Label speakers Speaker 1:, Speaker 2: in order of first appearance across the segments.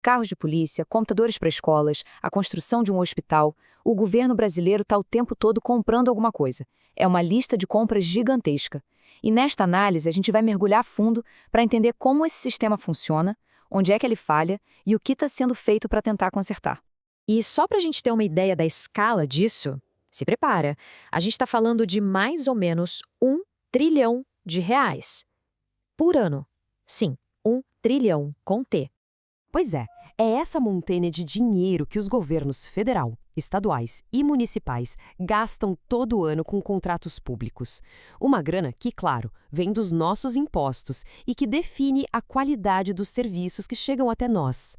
Speaker 1: Carros de polícia, computadores para escolas, a construção de um hospital. O governo brasileiro está o tempo todo comprando alguma coisa. É uma lista de compras gigantesca. E nesta análise a gente vai mergulhar a fundo para entender como esse sistema funciona, onde é que ele falha e o que está sendo feito para tentar consertar.
Speaker 2: E só para a gente ter uma ideia da escala disso, se prepara, a gente está falando de mais ou menos 1 trilhão de reais por ano. Sim, 1 trilhão com T.
Speaker 3: Pois é essa montanha de dinheiro que os governos federal, estaduais e municipais gastam todo ano com contratos públicos. Uma grana que, claro, vem dos nossos impostos e que define a qualidade dos serviços que chegam até nós.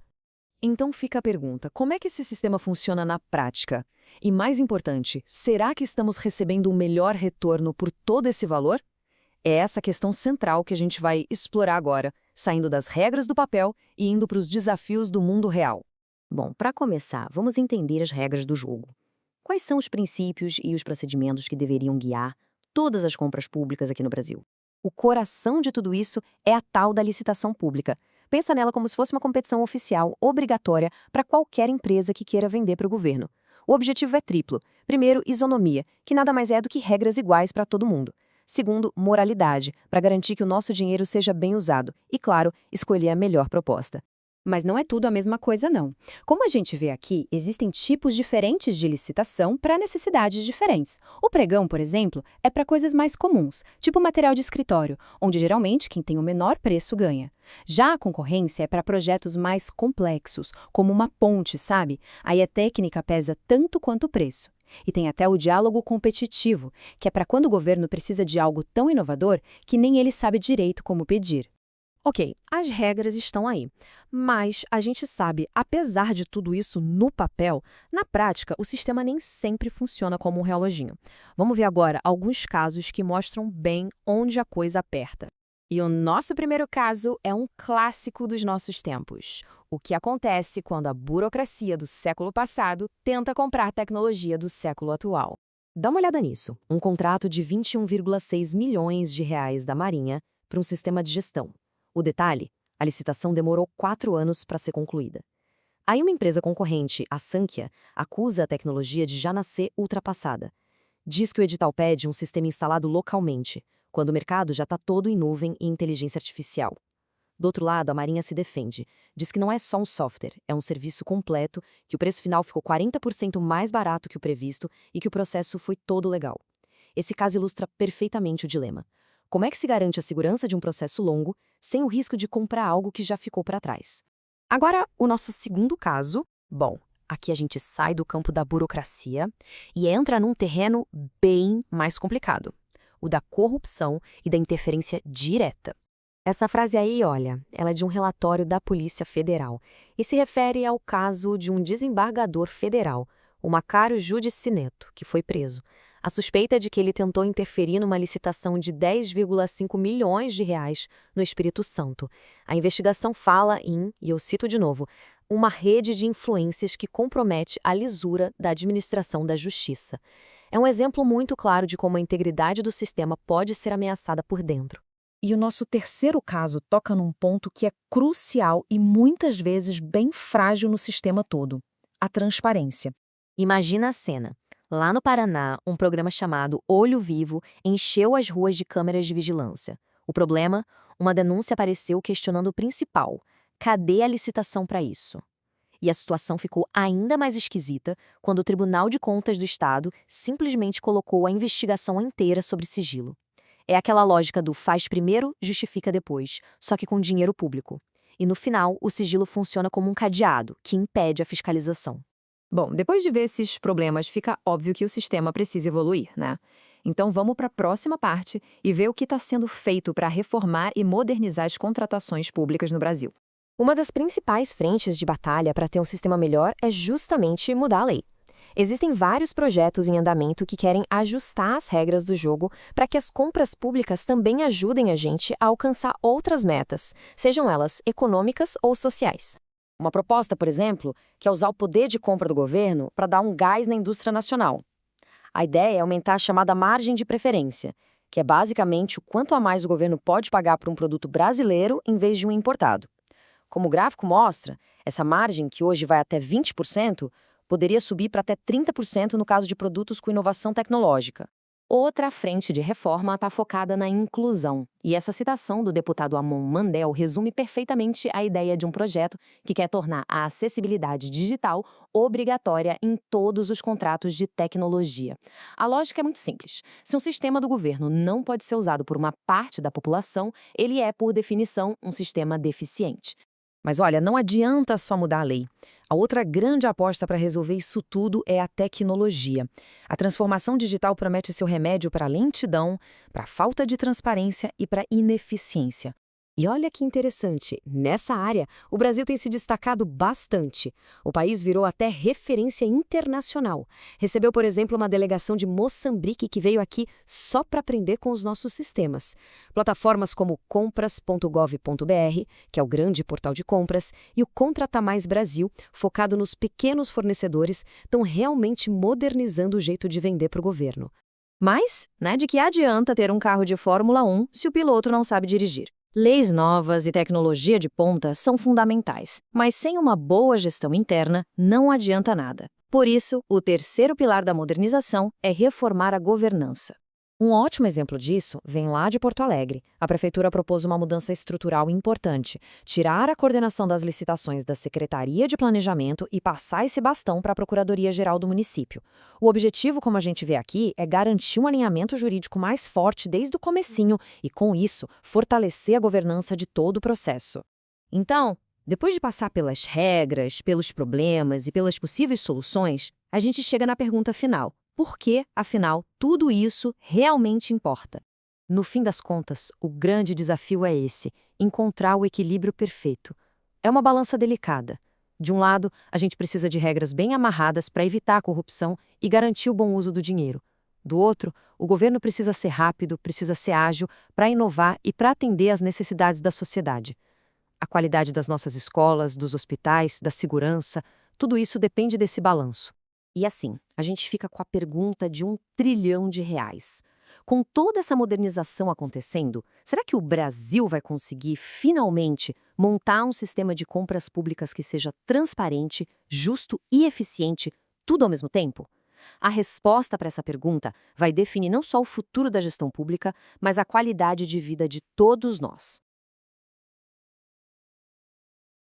Speaker 1: Então fica a pergunta, como é que esse sistema funciona na prática? E mais importante, será que estamos recebendo o melhor retorno por todo esse valor? É essa questão central que a gente vai explorar agora, saindo das regras do papel e indo para os desafios do mundo real.
Speaker 2: Bom, para começar, vamos entender as regras do jogo. Quais são os princípios e os procedimentos que deveriam guiar todas as compras públicas aqui no Brasil? O coração de tudo isso é a tal da licitação pública. Pensa nela como se fosse uma competição oficial obrigatória para qualquer empresa que queira vender para o governo. O objetivo é triplo. Primeiro, isonomia, que nada mais é do que regras iguais para todo mundo. Segundo, moralidade, para garantir que o nosso dinheiro seja bem usado. E, claro, escolher a melhor proposta.
Speaker 4: Mas não é tudo a mesma coisa, não. Como a gente vê aqui, existem tipos diferentes de licitação para necessidades diferentes. O pregão, por exemplo, é para coisas mais comuns, tipo material de escritório, onde geralmente quem tem o menor preço ganha. Já a concorrência é para projetos mais complexos, como uma ponte, sabe? Aí a técnica pesa tanto quanto o preço. E tem até o diálogo competitivo, que é para quando o governo precisa de algo tão inovador que nem ele sabe direito como pedir.
Speaker 3: Ok, as regras estão aí, mas a gente sabe, apesar de tudo isso no papel, na prática o sistema nem sempre funciona como um reloginho. Vamos ver agora alguns casos que mostram bem onde a coisa aperta. E o nosso primeiro caso é um clássico dos nossos tempos. O que acontece quando a burocracia do século passado tenta comprar tecnologia do século atual.
Speaker 2: Dá uma olhada nisso. Um contrato de 21,6 milhões de reais da Marinha para um sistema de gestão. O detalhe, a licitação demorou 4 anos para ser concluída. Aí uma empresa concorrente, a Sankhya, acusa a tecnologia de já nascer ultrapassada. Diz que o edital pede um sistema instalado localmente, quando o mercado já está todo em nuvem e inteligência artificial. Do outro lado, a Marinha se defende. Diz que não é só um software, é um serviço completo, que o preço final ficou 40% mais barato que o previsto e que o processo foi todo legal. Esse caso ilustra perfeitamente o dilema. Como é que se garante a segurança de um processo longo, sem o risco de comprar algo que já ficou para trás?
Speaker 3: Agora, o nosso segundo caso, bom, aqui a gente sai do campo da burocracia e entra num terreno bem mais complicado, o da corrupção e da interferência direta.
Speaker 2: Essa frase aí, olha, ela é de um relatório da Polícia Federal e se refere ao caso de um desembargador federal, o Macário Judici-Neto, que foi preso. A suspeita é de que ele tentou interferir numa licitação de 10,5 milhões de reais no Espírito Santo. A investigação fala em, e eu cito de novo, uma rede de influências que compromete a lisura da administração da justiça. É um exemplo muito claro de como a integridade do sistema pode ser ameaçada por dentro.
Speaker 1: E o nosso terceiro caso toca num ponto que é crucial e muitas vezes bem frágil no sistema todo: a transparência.
Speaker 2: Imagina a cena. Lá no Paraná, um programa chamado Olho Vivo encheu as ruas de câmeras de vigilância. O problema? Uma denúncia apareceu questionando o principal: cadê a licitação para isso? E a situação ficou ainda mais esquisita quando o Tribunal de Contas do Estado simplesmente colocou a investigação inteira sob sigilo. É aquela lógica do faz primeiro, justifica depois, só que com dinheiro público. E no final, o sigilo funciona como um cadeado que impede a fiscalização.
Speaker 1: Bom, depois de ver esses problemas, fica óbvio que o sistema precisa evoluir, né? Então vamos para a próxima parte e ver o que está sendo feito para reformar e modernizar as contratações públicas no Brasil.
Speaker 2: Uma das principais frentes de batalha para ter um sistema melhor é justamente mudar a lei. Existem vários projetos em andamento que querem ajustar as regras do jogo para que as compras públicas também ajudem a gente a alcançar outras metas, sejam elas econômicas ou sociais. Uma proposta, por exemplo, que é usar o poder de compra do governo para dar um gás na indústria nacional. A ideia é aumentar a chamada margem de preferência, que é basicamente o quanto a mais o governo pode pagar por um produto brasileiro em vez de um importado. Como o gráfico mostra, Essa margem, que hoje vai até 20%, poderia subir para até 30% no caso de produtos com inovação tecnológica. Outra frente de reforma está focada na inclusão, e essa citação do deputado Amon Mandel resume perfeitamente a ideia de um projeto que quer tornar a acessibilidade digital obrigatória em todos os contratos de tecnologia. A lógica é muito simples. Se um sistema do governo não pode ser usado por uma parte da população, ele é, por definição, um sistema deficiente.
Speaker 1: Mas olha, não adianta só mudar a lei. A outra grande aposta para resolver isso tudo é a tecnologia. A transformação digital promete ser o remédio para a lentidão, para a falta de transparência e para a ineficiência. E olha que interessante, nessa área, o Brasil tem se destacado bastante. O país virou até referência internacional. Recebeu, por exemplo, uma delegação de Moçambique que veio aqui só para aprender com os nossos sistemas. Plataformas como compras.gov.br, que é o grande portal de compras, e o Contrata Mais Brasil, focado nos pequenos fornecedores, estão realmente modernizando o jeito de vender para o governo. Mas, de que adianta ter um carro de Fórmula 1 se o piloto não sabe dirigir? Leis novas e tecnologia de ponta são fundamentais, mas sem uma boa gestão interna, não adianta nada. Por isso, o terceiro pilar da modernização é reformar a governança. Um ótimo exemplo disso vem lá de Porto Alegre. A prefeitura propôs uma mudança estrutural importante, tirar a coordenação das licitações da Secretaria de Planejamento e passar esse bastão para a Procuradoria-Geral do município. O objetivo, como a gente vê aqui, é garantir um alinhamento jurídico mais forte desde o comecinho e, com isso, fortalecer a governança de todo o processo. Então, depois de passar pelas regras, pelos problemas e pelas possíveis soluções, a gente chega na pergunta final. Por que, afinal, tudo isso realmente importa? No fim das contas, o grande desafio é esse: encontrar o equilíbrio perfeito. É uma balança delicada. De um lado, a gente precisa de regras bem amarradas para evitar a corrupção e garantir o bom uso do dinheiro. Do outro, o governo precisa ser rápido, precisa ser ágil para inovar e para atender às necessidades da sociedade. A qualidade das nossas escolas, dos hospitais, da segurança, tudo isso depende desse balanço. E assim, a gente fica com a pergunta de R$1 trilhão. Com toda essa modernização acontecendo, será que o Brasil vai conseguir, finalmente, montar um sistema de compras públicas que seja transparente, justo e eficiente, tudo ao mesmo tempo? A resposta para essa pergunta vai definir não só o futuro da gestão pública, mas a qualidade de vida de todos nós.